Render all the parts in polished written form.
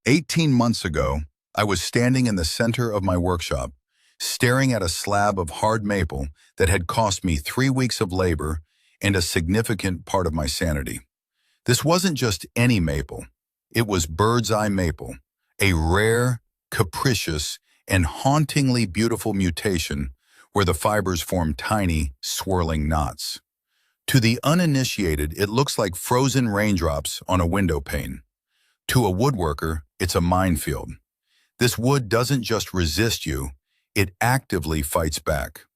18 months ago, I was standing in the center of my workshop, staring at a slab of hard maple that had cost me 3 weeks of labor and a significant part of my sanity. This wasn't just any maple. It was bird's eye maple, a rare, capricious, and hauntingly beautiful mutation where the fibers form tiny, swirling knots. To the uninitiated, it looks like frozen raindrops on a window pane. To a woodworker, it's a minefield. This wood doesn't just resist you, it actively fights back.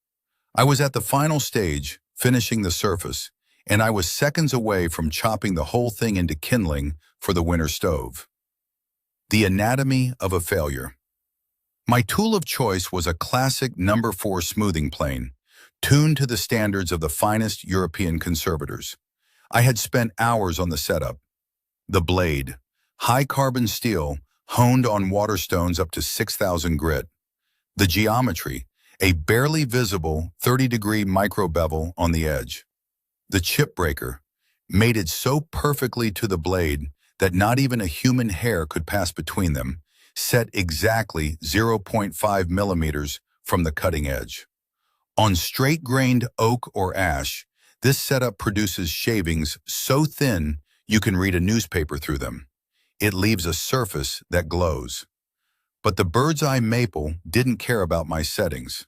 I was at the final stage, finishing the surface, and I was seconds away from chopping the whole thing into kindling for the winter stove. The anatomy of a failure. My tool of choice was a classic number 4 smoothing plane, tuned to the standards of the finest European conservators. I had spent hours on the setup. The blade, high-carbon steel, honed on waterstones up to 6,000 grit. The geometry, a barely visible 30-degree micro-bevel on the edge. The chip breaker, mated so perfectly to the blade that not even a human hair could pass between them, set exactly 0.5 millimeters from the cutting edge. On straight-grained oak or ash, this setup produces shavings so thin you can read a newspaper through them. It leaves a surface that glows. But the bird's eye maple didn't care about my settings.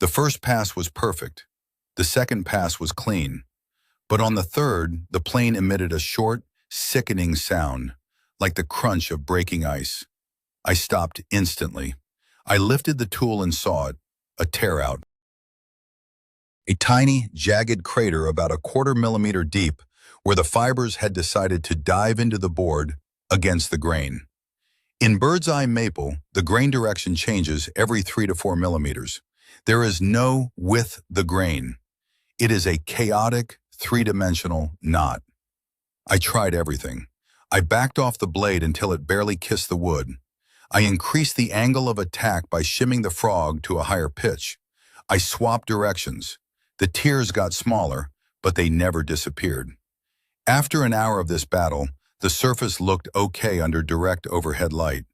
The first pass was perfect. The second pass was clean. But on the third, the plane emitted a short, sickening sound, like the crunch of breaking ice. I stopped instantly. I lifted the tool and saw it, a tear-out. A tiny, jagged crater about a quarter millimeter deep where the fibers had decided to dive into the board against the grain. In bird's eye maple, the grain direction changes every 3 to 4 millimeters. There is no with the grain. It is a chaotic, three-dimensional knot. I tried everything. I backed off the blade until it barely kissed the wood. I increased the angle of attack by shimming the frog to a higher pitch. I swapped directions. The tears got smaller, but they never disappeared. After an hour of this battle, the surface looked okay under direct overhead light.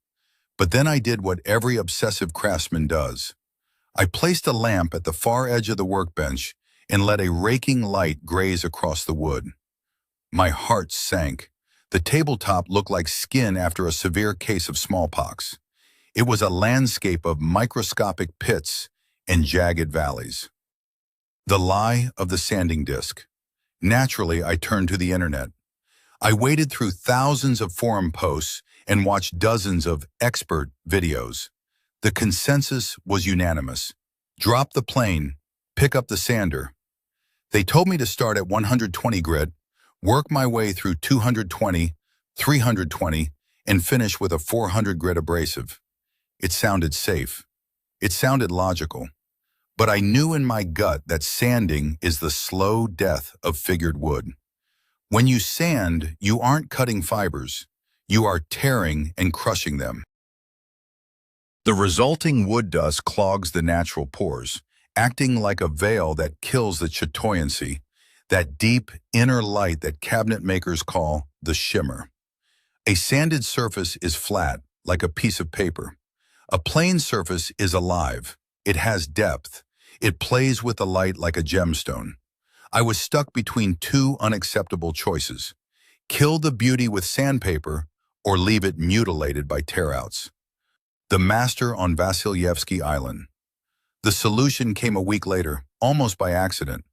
But then I did what every obsessive craftsman does. I placed a lamp at the far edge of the workbench and let a raking light graze across the wood. My heart sank. The tabletop looked like skin after a severe case of smallpox. It was a landscape of microscopic pits and jagged valleys. The lie of the sanding disc. Naturally, I turned to the internet. I waded through thousands of forum posts and watched dozens of expert videos. The consensus was unanimous. Drop the plane, pick up the sander. They told me to start at 120 grit, work my way through 220, 320, and finish with a 400 grit abrasive. It sounded safe. It sounded logical. But I knew in my gut that sanding is the slow death of figured wood. When you sand, you aren't cutting fibers. You are tearing and crushing them. The resulting wood dust clogs the natural pores, acting like a veil that kills the chatoyancy, that deep inner light that cabinet makers call the shimmer. A sanded surface is flat, like a piece of paper. A plain surface is alive. It has depth. It plays with the light like a gemstone. I was stuck between two unacceptable choices: kill the beauty with sandpaper or leave it mutilated by tear-outs. The master on Vasilyevsky Island. The solution came a week later, almost by accident.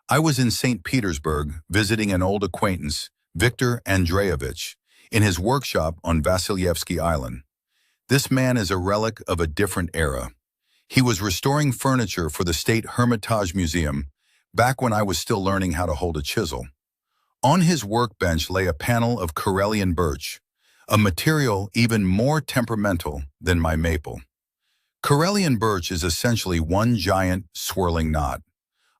I was in St. Petersburg visiting an old acquaintance, Viktor Andreevich, in his workshop on Vasilyevsky Island. This man is a relic of a different era. He was restoring furniture for the State Hermitage Museum back when I was still learning how to hold a chisel. On his workbench lay a panel of Karelian birch, a material even more temperamental than my maple. Karelian birch is essentially one giant, swirling knot.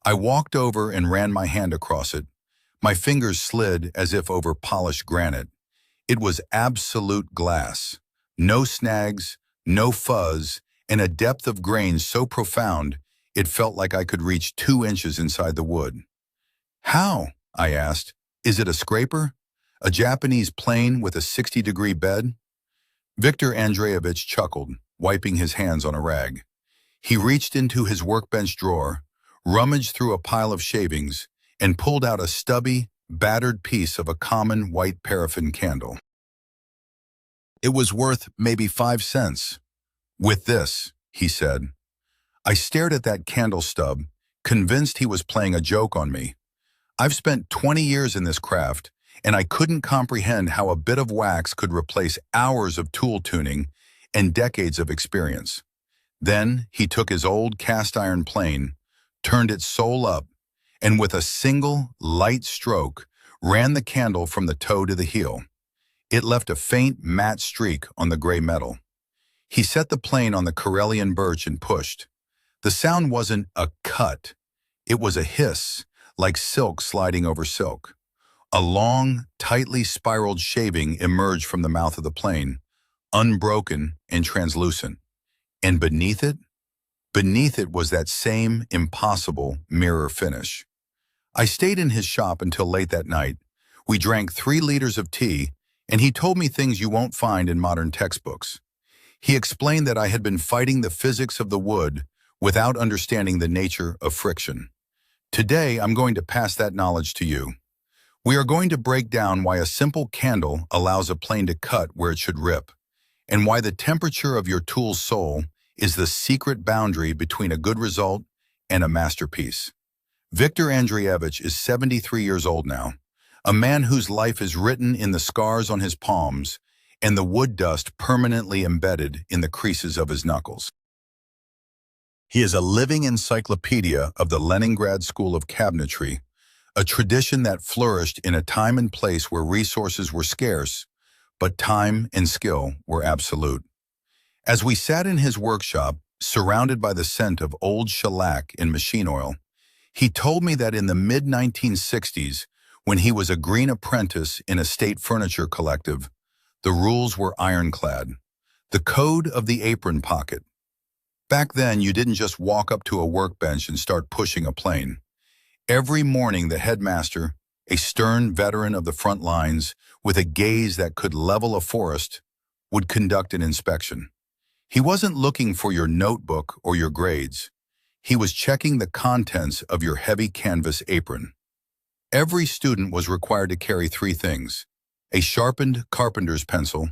I walked over and ran my hand across it. My fingers slid as if over polished granite. It was absolute glass. No snags, no fuzz, and a depth of grain so profound it felt like I could reach 2 inches inside the wood. How? I asked. Is it a scraper? A Japanese plane with a 60-degree bed? Viktor Andreevich chuckled, wiping his hands on a rag. He reached into his workbench drawer, rummaged through a pile of shavings, and pulled out a stubby, battered piece of a common white paraffin candle. It was worth maybe 5 cents. With this, he said. I stared at that candle stub, convinced he was playing a joke on me. I've spent 20 years in this craft, and I couldn't comprehend how a bit of wax could replace hours of tool tuning and decades of experience. Then he took his old cast-iron plane, turned its sole up, and with a single, light stroke, ran the candle from the toe to the heel. It left a faint, matte streak on the gray metal. He set the plane on the Karelian birch and pushed. The sound wasn't a cut. It was a hiss, like silk sliding over silk. A long, tightly spiraled shaving emerged from the mouth of the plane, unbroken and translucent. And beneath it? Beneath it was that same impossible mirror finish. I stayed in his shop until late that night. We drank 3 liters of tea, and he told me things you won't find in modern textbooks. He explained that I had been fighting the physics of the wood without understanding the nature of friction. Today, I'm going to pass that knowledge to you. We are going to break down why a simple candle allows a plane to cut where it should rip, and why the temperature of your tool's soul is the secret boundary between a good result and a masterpiece. Viktor Andreevich is 73 years old now, a man whose life is written in the scars on his palms and the wood dust permanently embedded in the creases of his knuckles. He is a living encyclopedia of the Leningrad School of Cabinetry, a tradition that flourished in a time and place where resources were scarce, but time and skill were absolute. As we sat in his workshop, surrounded by the scent of old shellac and machine oil, he told me that in the mid-1960s, when he was a green apprentice in a state furniture collective, the rules were ironclad. The code of the apron pocket. Back then, you didn't just walk up to a workbench and start pushing a plane. Every morning, the headmaster, a stern veteran of the front lines, with a gaze that could level a forest, would conduct an inspection. He wasn't looking for your notebook or your grades. He was checking the contents of your heavy canvas apron. Every student was required to carry 3 things: a sharpened carpenter's pencil,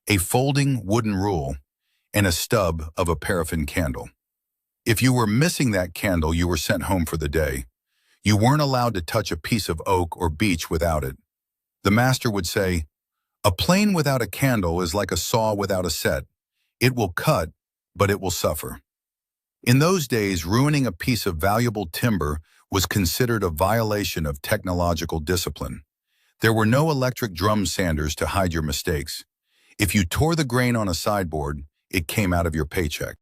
a folding wooden rule, and a stub of a paraffin candle. If you were missing that candle, you were sent home for the day. You weren't allowed to touch a piece of oak or beech without it. The master would say, "A plane without a candle is like a saw without a set. It will cut, but it will suffer." In those days, ruining a piece of valuable timber was considered a violation of technological discipline. There were no electric drum sanders to hide your mistakes. If you tore the grain on a sideboard, it came out of your paycheck.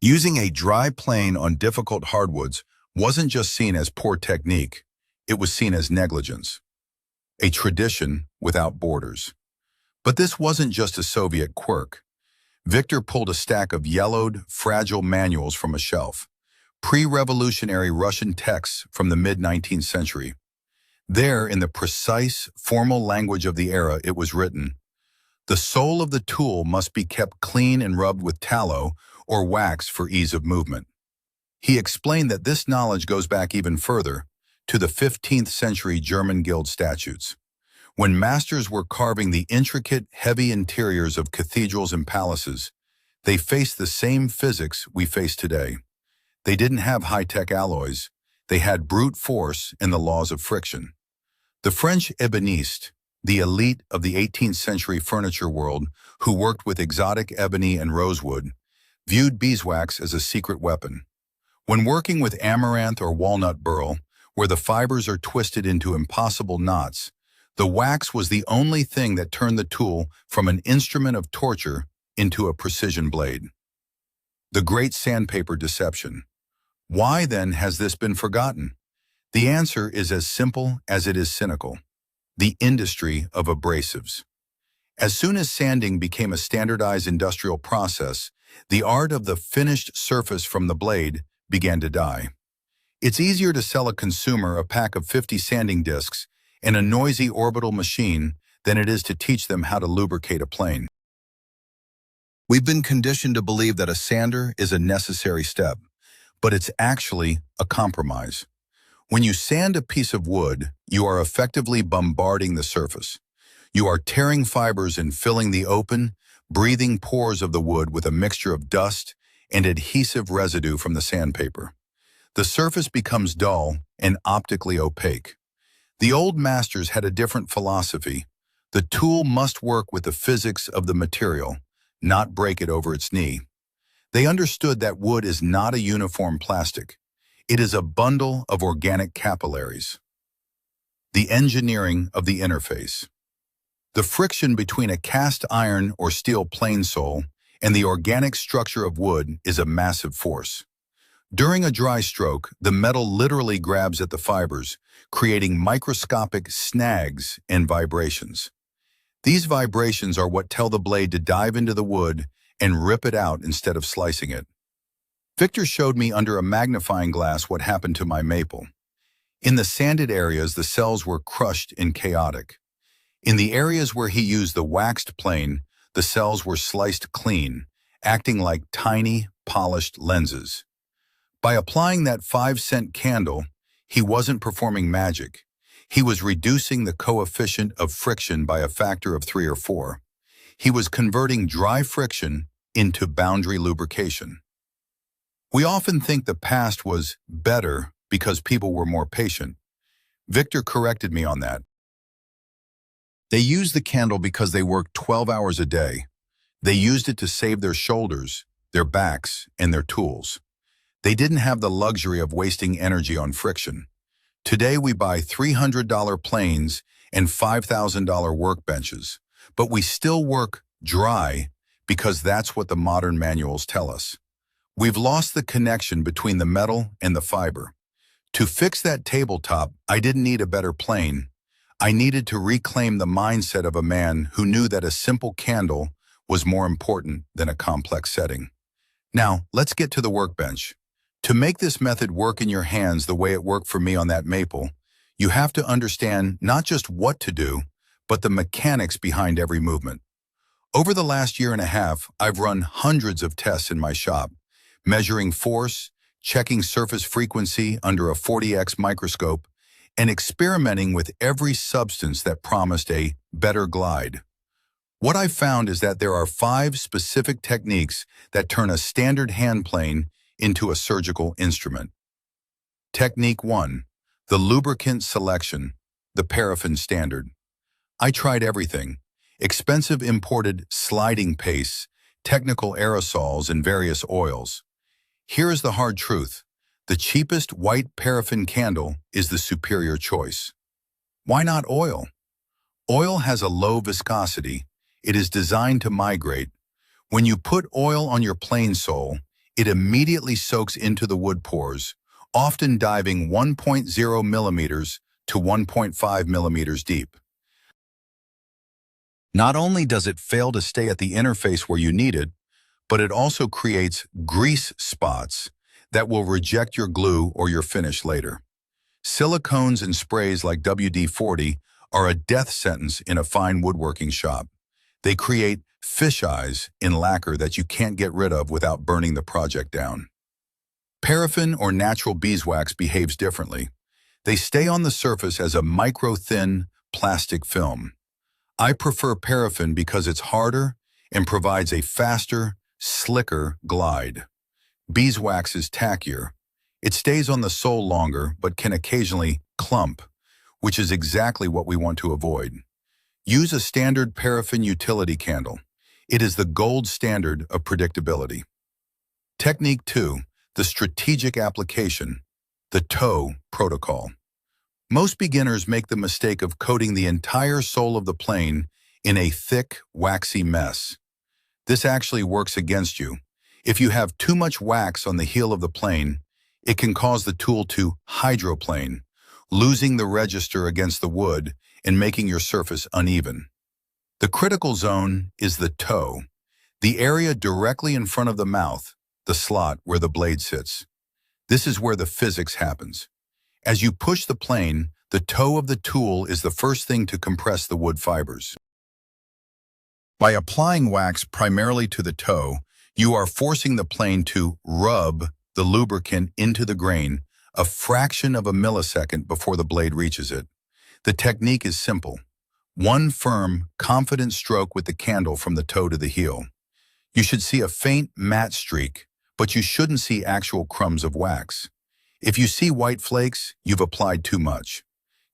Using a dry plane on difficult hardwoods wasn't just seen as poor technique, it was seen as negligence. A tradition without borders. But this wasn't just a Soviet quirk. Viktor pulled a stack of yellowed, fragile manuals from a shelf, pre-revolutionary Russian texts from the mid-19th century. There, in the precise, formal language of the era, it was written, "The sole of the tool must be kept clean and rubbed with tallow or wax for ease of movement." He explained that this knowledge goes back even further, to the 15th century German guild statutes. When masters were carving the intricate, heavy interiors of cathedrals and palaces, they faced the same physics we face today. They didn't have high-tech alloys. They had brute force and the laws of friction. The French ébénistes, the elite of the 18th century furniture world who worked with exotic ebony and rosewood, viewed beeswax as a secret weapon. When working with amaranth or walnut burl, where the fibers are twisted into impossible knots, the wax was the only thing that turned the tool from an instrument of torture into a precision blade. The great sandpaper deception. Why then has this been forgotten? The answer is as simple as it is cynical. The industry of abrasives. As soon as sanding became a standardized industrial process, the art of the finished surface from the blade began to die. It's easier to sell a consumer a pack of 50 sanding discs and a noisy orbital machine than it is to teach them how to lubricate a plane. We've been conditioned to believe that a sander is a necessary step, but it's actually a compromise. When you sand a piece of wood, you are effectively bombarding the surface. You are tearing fibers and filling the open, breathing pores of the wood with a mixture of dust and adhesive residue from the sandpaper. The surface becomes dull and optically opaque. The old masters had a different philosophy. The tool must work with the physics of the material, not break it over its knee. They understood that wood is not a uniform plastic. It is a bundle of organic capillaries. The engineering of the interface. The friction between a cast iron or steel plane sole and the organic structure of wood is a massive force. During a dry stroke, the metal literally grabs at the fibers, creating microscopic snags and vibrations. These vibrations are what tell the blade to dive into the wood and rip it out instead of slicing it. Victor showed me under a magnifying glass what happened to my maple. In the sanded areas, the cells were crushed and chaotic. In the areas where he used the waxed plane, the cells were sliced clean, acting like tiny, polished lenses. By applying that 5-cent candle, he wasn't performing magic. He was reducing the coefficient of friction by a factor of 3 or 4. He was converting dry friction into boundary lubrication. We often think the past was better because people were more patient. Victor corrected me on that. They used the candle because they worked 12 hours a day. They used it to save their shoulders, their backs, and their tools. They didn't have the luxury of wasting energy on friction. Today we buy $300 planes and $5,000 workbenches, but we still work dry because that's what the modern manuals tell us. We've lost the connection between the metal and the fiber. To fix that tabletop, I didn't need a better plane. I needed to reclaim the mindset of a man who knew that a simple candle was more important than a complex setting. Now, let's get to the workbench. To make this method work in your hands the way it worked for me on that maple, you have to understand not just what to do, but the mechanics behind every movement. Over the last year and a half, I've run hundreds of tests in my shop, measuring force, checking surface frequency under a 40x microscope, and experimenting with every substance that promised a better glide. What I've found is that there are 5 specific techniques that turn a standard hand plane into a surgical instrument. Technique 1. The lubricant selection, the paraffin standard. I tried everything: expensive imported sliding pastes, technical aerosols, and various oils. Here is the hard truth. The cheapest white paraffin candle is the superior choice. Why not oil? Oil has a low viscosity. It is designed to migrate. When you put oil on your plane sole, it immediately soaks into the wood pores, often diving 1.0 millimeters to 1.5 millimeters deep. Not only does it fail to stay at the interface where you need it, but it also creates grease spots that will reject your glue or your finish later. Silicones and sprays like WD-40 are a death sentence in a fine woodworking shop. They create fish eyes in lacquer that you can't get rid of without burning the project down. Paraffin or natural beeswax behaves differently. They stay on the surface as a micro-thin plastic film. I prefer paraffin because it's harder and provides a faster, slicker glide. Beeswax is tackier. It stays on the sole longer but can occasionally clump, which is exactly what we want to avoid. Use a standard paraffin utility candle. It is the gold standard of predictability. Technique 2. The strategic application, the toe protocol. Most beginners make the mistake of coating the entire sole of the plane in a thick, waxy mess. This actually works against you. If you have too much wax on the heel of the plane, it can cause the tool to hydroplane, losing the register against the wood and making your surface uneven. The critical zone is the toe, the area directly in front of the mouth, the slot where the blade sits. This is where the physics happens. As you push the plane, the toe of the tool is the first thing to compress the wood fibers. By applying wax primarily to the toe, you are forcing the plane to rub the lubricant into the grain a fraction of a millisecond before the blade reaches it. The technique is simple. One firm, confident stroke with the candle from the toe to the heel. You should see a faint matte streak, but you shouldn't see actual crumbs of wax. If you see white flakes, you've applied too much.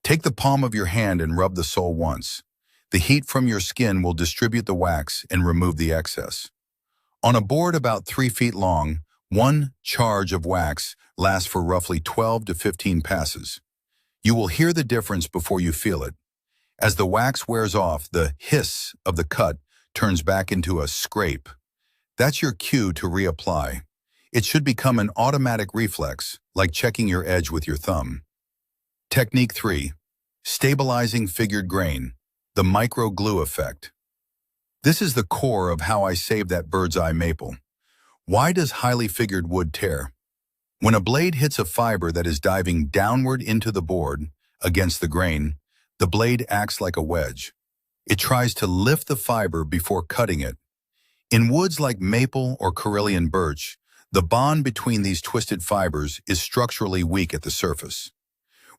Take the palm of your hand and rub the sole once. The heat from your skin will distribute the wax and remove the excess. On a board about 3 feet long, one charge of wax lasts for roughly 12 to 15 passes. You will hear the difference before you feel it. As the wax wears off, the hiss of the cut turns back into a scrape. That's your cue to reapply. It should become an automatic reflex, like checking your edge with your thumb. Technique 3. Stabilizing figured grain, the micro glue effect. This is the core of how I save that bird's eye maple. Why does highly figured wood tear? When a blade hits a fiber that is diving downward into the board, against the grain, the blade acts like a wedge. It tries to lift the fiber before cutting it. In woods like maple or Karelian birch, the bond between these twisted fibers is structurally weak at the surface.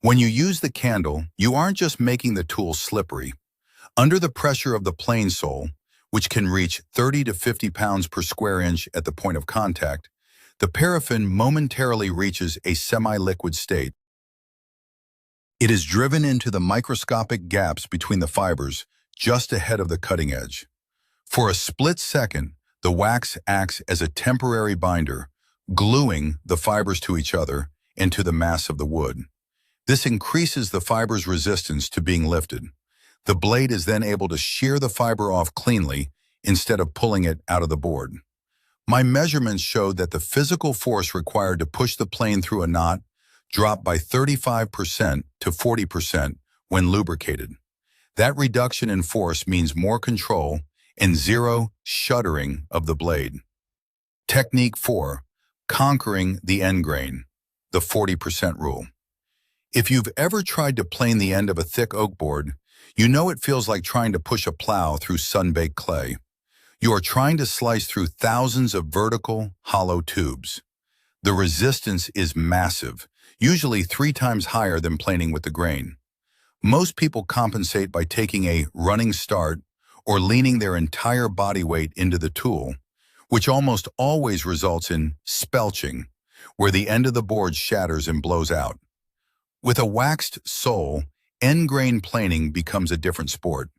When you use the candle, you aren't just making the tool slippery. Under the pressure of the plane sole, which can reach 30 to 50 pounds per square inch at the point of contact, the paraffin momentarily reaches a semi-liquid state. It is driven into the microscopic gaps between the fibers just ahead of the cutting edge. For a split second, the wax acts as a temporary binder, gluing the fibers to each other and to the mass of the wood. This increases the fiber's resistance to being lifted. The blade is then able to shear the fiber off cleanly instead of pulling it out of the board. My measurements showed that the physical force required to push the plane through a knot dropped by 35% to 40% when lubricated. That reduction in force means more control and zero shuddering of the blade. Technique 4. Conquering the end grain, the 40% rule. If you've ever tried to plane the end of a thick oak board, you know it feels like trying to push a plow through sun-baked clay. You are trying to slice through thousands of vertical, hollow tubes. The resistance is massive, usually 3 times higher than planing with the grain. Most people compensate by taking a running start or leaning their entire body weight into the tool, which almost always results in spelching, where the end of the board shatters and blows out. With a waxed sole, end grain planing becomes a different sport.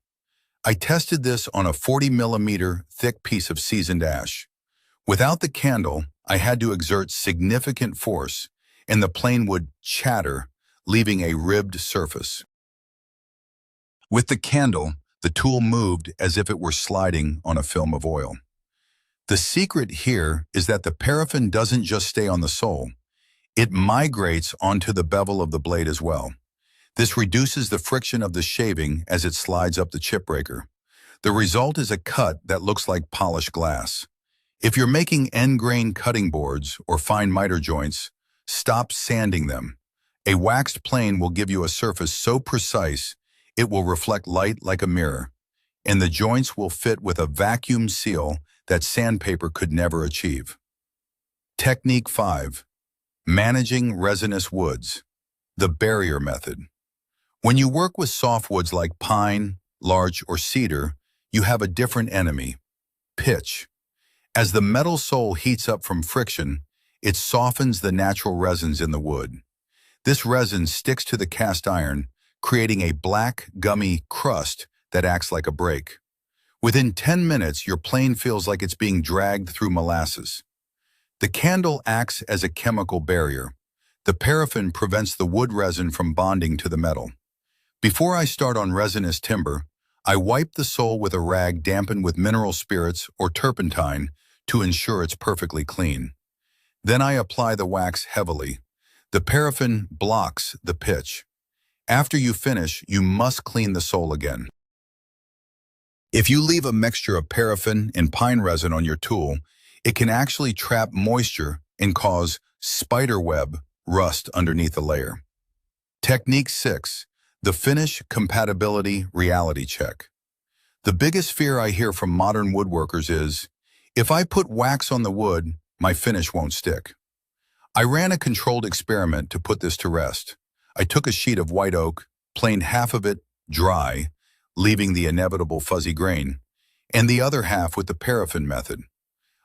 I tested this on a 40mm thick piece of seasoned ash. Without the candle, I had to exert significant force, and the plane would chatter, leaving a ribbed surface. With the candle, the tool moved as if it were sliding on a film of oil. The secret here is that the paraffin doesn't just stay on the sole. It migrates onto the bevel of the blade as well. This reduces the friction of the shaving as it slides up the chip breaker. The result is a cut that looks like polished glass. If you're making end grain cutting boards or fine miter joints, stop sanding them. A waxed plane will give you a surface so precise it will reflect light like a mirror, and the joints will fit with a vacuum seal that sandpaper could never achieve. Technique 5. Managing resinous woods, the barrier method. When you work with softwoods like pine, larch, or cedar, you have a different enemy, pitch. As the metal sole heats up from friction, it softens the natural resins in the wood. This resin sticks to the cast iron, creating a black, gummy crust that acts like a brake. Within 10 minutes, your plane feels like it's being dragged through molasses. The candle acts as a chemical barrier. The paraffin prevents the wood resin from bonding to the metal. Before I start on resinous timber, I wipe the sole with a rag dampened with mineral spirits or turpentine to ensure it's perfectly clean. Then I apply the wax heavily. The paraffin blocks the pitch. After you finish, you must clean the sole again. If you leave a mixture of paraffin and pine resin on your tool, it can actually trap moisture and cause spiderweb rust underneath the layer. Technique 6. The finish compatibility reality check. The biggest fear I hear from modern woodworkers is, if I put wax on the wood, my finish won't stick. I ran a controlled experiment to put this to rest. I took a sheet of white oak, planed half of it dry, leaving the inevitable fuzzy grain, and the other half with the paraffin method.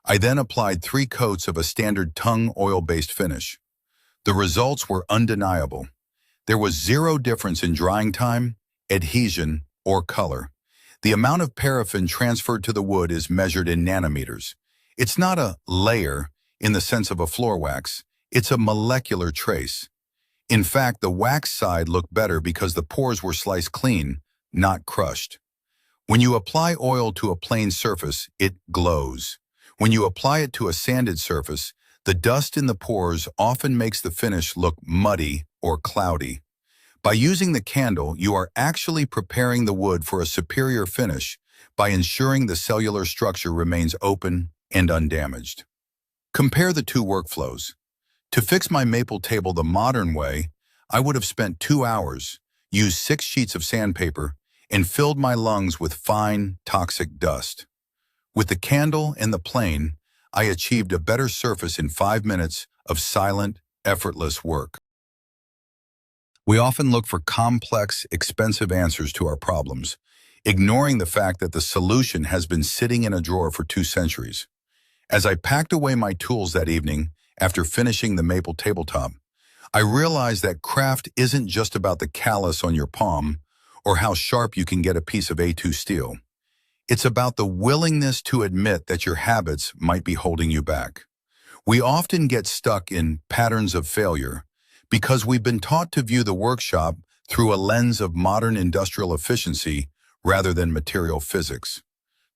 I then applied 3 coats of a standard tung oil-based finish. The results were undeniable. There was zero difference in drying time, adhesion, or color. The amount of paraffin transferred to the wood is measured in nanometers. It's not a layer in the sense of a floor wax. It's a molecular trace. In fact, the wax side looked better because the pores were sliced clean, not crushed. When you apply oil to a plain surface, it glows. When you apply it to a sanded surface, the dust in the pores often makes the finish look muddy or cloudy. By using the candle, you are actually preparing the wood for a superior finish by ensuring the cellular structure remains open and undamaged. Compare the two workflows. To fix my maple table the modern way, I would have spent 2 hours, used 6 sheets of sandpaper, and filled my lungs with fine, toxic dust. With the candle and the plane, I achieved a better surface in 5 minutes of silent, effortless work. We often look for complex, expensive answers to our problems, ignoring the fact that the solution has been sitting in a drawer for 2 centuries. As I packed away my tools that evening, after finishing the maple tabletop, I realized that craft isn't just about the callus on your palm or how sharp you can get a piece of A2 steel. It's about the willingness to admit that your habits might be holding you back. We often get stuck in patterns of failure because we've been taught to view the workshop through a lens of modern industrial efficiency rather than material physics.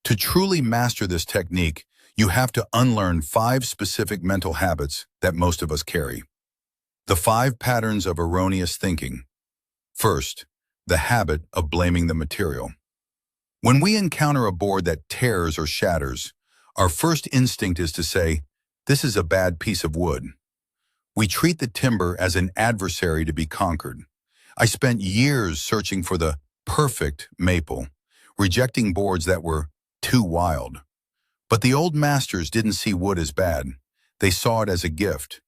To truly master this technique, you have to unlearn 5 specific mental habits that most of us carry. The 5 patterns of erroneous thinking. First, the habit of blaming the material. When we encounter a board that tears or shatters, our first instinct is to say, "This is a bad piece of wood." We treat the timber as an adversary to be conquered. I spent years searching for the perfect maple, rejecting boards that were too wild. But the old masters didn't see wood as bad. They saw it as a gift.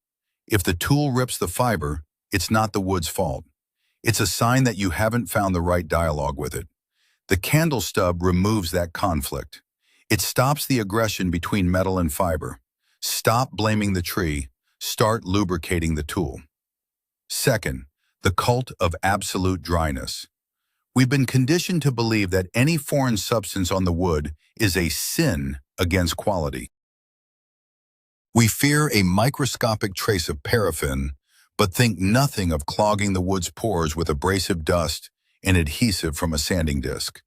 If the tool rips the fiber, it's not the wood's fault. It's a sign that you haven't found the right dialogue with it. The candle stub removes that conflict. It stops the aggression between metal and fiber. Stop blaming the tree. Start lubricating the tool. Second, the cult of absolute dryness. We've been conditioned to believe that any foreign substance on the wood is a sin against quality. We fear a microscopic trace of paraffin, but think nothing of clogging the wood's pores with abrasive dust and adhesive from a sanding disc.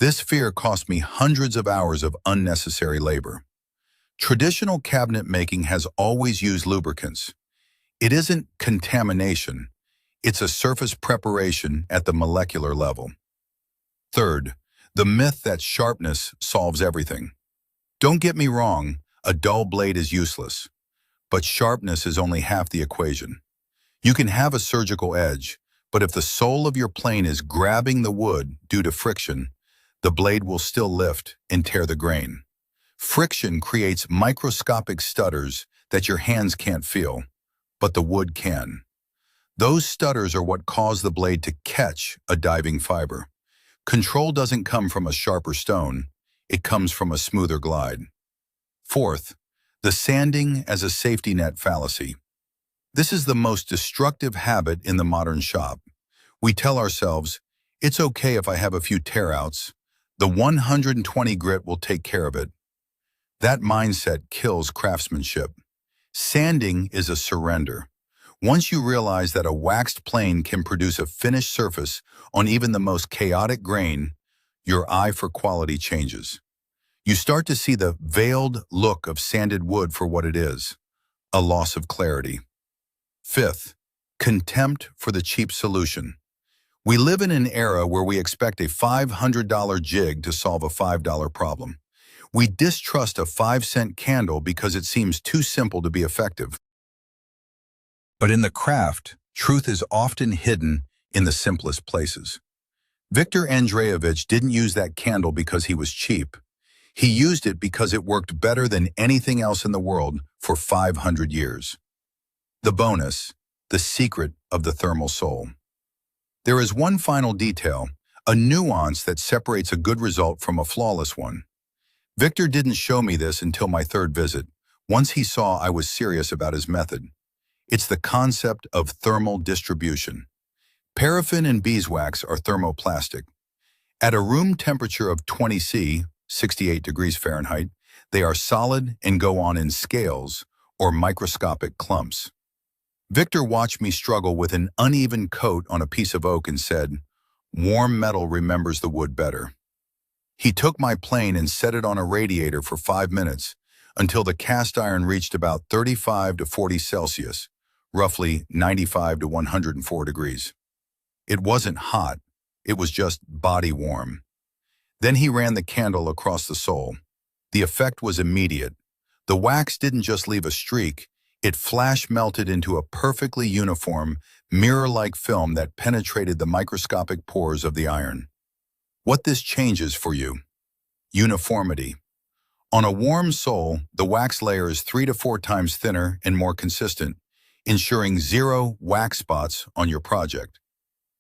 This fear cost me hundreds of hours of unnecessary labor. Traditional cabinet making has always used lubricants. It isn't contamination. It's a surface preparation at the molecular level. Third, the myth that sharpness solves everything. Don't get me wrong, a dull blade is useless, but sharpness is only half the equation. You can have a surgical edge, but if the sole of your plane is grabbing the wood due to friction, the blade will still lift and tear the grain. Friction creates microscopic stutters that your hands can't feel, but the wood can. Those stutters are what cause the blade to catch a diving fiber. Control doesn't come from a sharper stone, it comes from a smoother glide. Fourth, the sanding as a safety net fallacy. This is the most destructive habit in the modern shop. We tell ourselves, it's okay if I have a few tear-outs. The 120 grit will take care of it. That mindset kills craftsmanship. Sanding is a surrender. Once you realize that a waxed plane can produce a finished surface on even the most chaotic grain, your eye for quality changes. You start to see the veiled look of sanded wood for what it is, a loss of clarity. Fifth, contempt for the cheap solution. We live in an era where we expect a $500 jig to solve a $5 problem. We distrust a 5-cent candle because it seems too simple to be effective. But in the craft, truth is often hidden in the simplest places. Viktor Andreevich didn't use that candle because he was cheap. He used it because it worked better than anything else in the world for 500 years. The bonus, the secret of the thermal soul. There is one final detail, a nuance that separates a good result from a flawless one. Victor didn't show me this until my third visit, once he saw I was serious about his method. It's the concept of thermal distribution. Paraffin and beeswax are thermoplastic. At a room temperature of 20 C, 68 degrees Fahrenheit, they are solid and go on in scales or microscopic clumps. Victor watched me struggle with an uneven coat on a piece of oak and said, "Warm metal remembers the wood better." He took my plane and set it on a radiator for 5 minutes until the cast iron reached about 35 to 40 Celsius, roughly 95 to 104 degrees. It wasn't hot, it was just body warm. Then he ran the candle across the sole. The effect was immediate. The wax didn't just leave a streak, it flash melted into a perfectly uniform, mirror-like film that penetrated the microscopic pores of the iron. What this changes for you? Uniformity. On a warm sole, the wax layer is 3 to 4 times thinner and more consistent, ensuring zero wax spots on your project.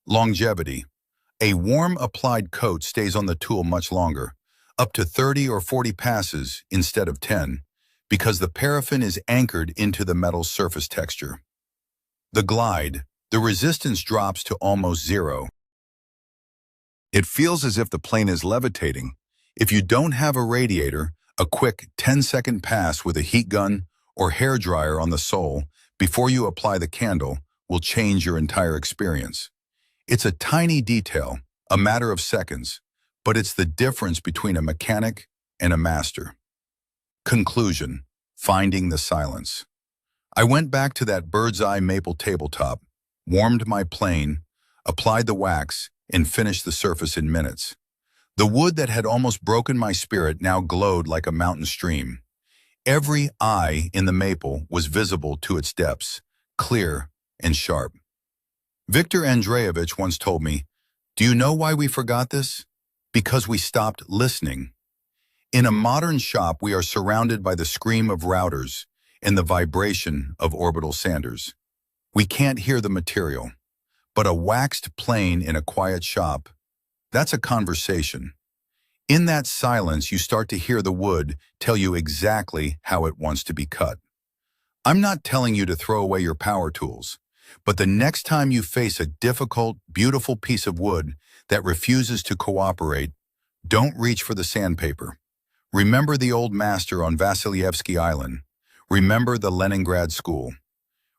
Longevity. A warm applied coat stays on the tool much longer, up to 30 or 40 passes instead of 10, because the paraffin is anchored into the metal's surface texture. The glide. The resistance drops to almost zero. It feels as if the plane is levitating. If you don't have a radiator, a quick 10-second pass with a heat gun or hair dryer on the sole before you apply the candle will change your entire experience. It's a tiny detail, a matter of seconds, but it's the difference between a mechanic and a master. Conclusion: finding the silence. I went back to that bird's-eye maple tabletop, warmed my plane, applied the wax, and finished the surface in minutes. The wood that had almost broken my spirit now glowed like a mountain stream. Every eye in the maple was visible to its depths, clear and sharp. Viktor Andreevich once told me, "Do you know why we forgot this? Because we stopped listening." In a modern shop, we are surrounded by the scream of routers and the vibration of orbital sanders. We can't hear the material, but a waxed plane in a quiet shop, that's a conversation. In that silence, you start to hear the wood tell you exactly how it wants to be cut. I'm not telling you to throw away your power tools, but the next time you face a difficult, beautiful piece of wood that refuses to cooperate, don't reach for the sandpaper. Remember the old master on Vasilyevsky Island. Remember the Leningrad School.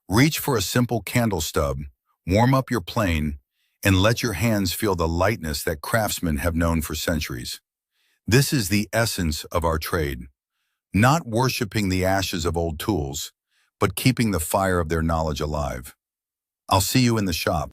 Reach for a simple candle stub, warm up your plane, and let your hands feel the lightness that craftsmen have known for centuries. This is the essence of our trade. Not worshiping the ashes of old tools, but keeping the fire of their knowledge alive. I'll see you in the shop.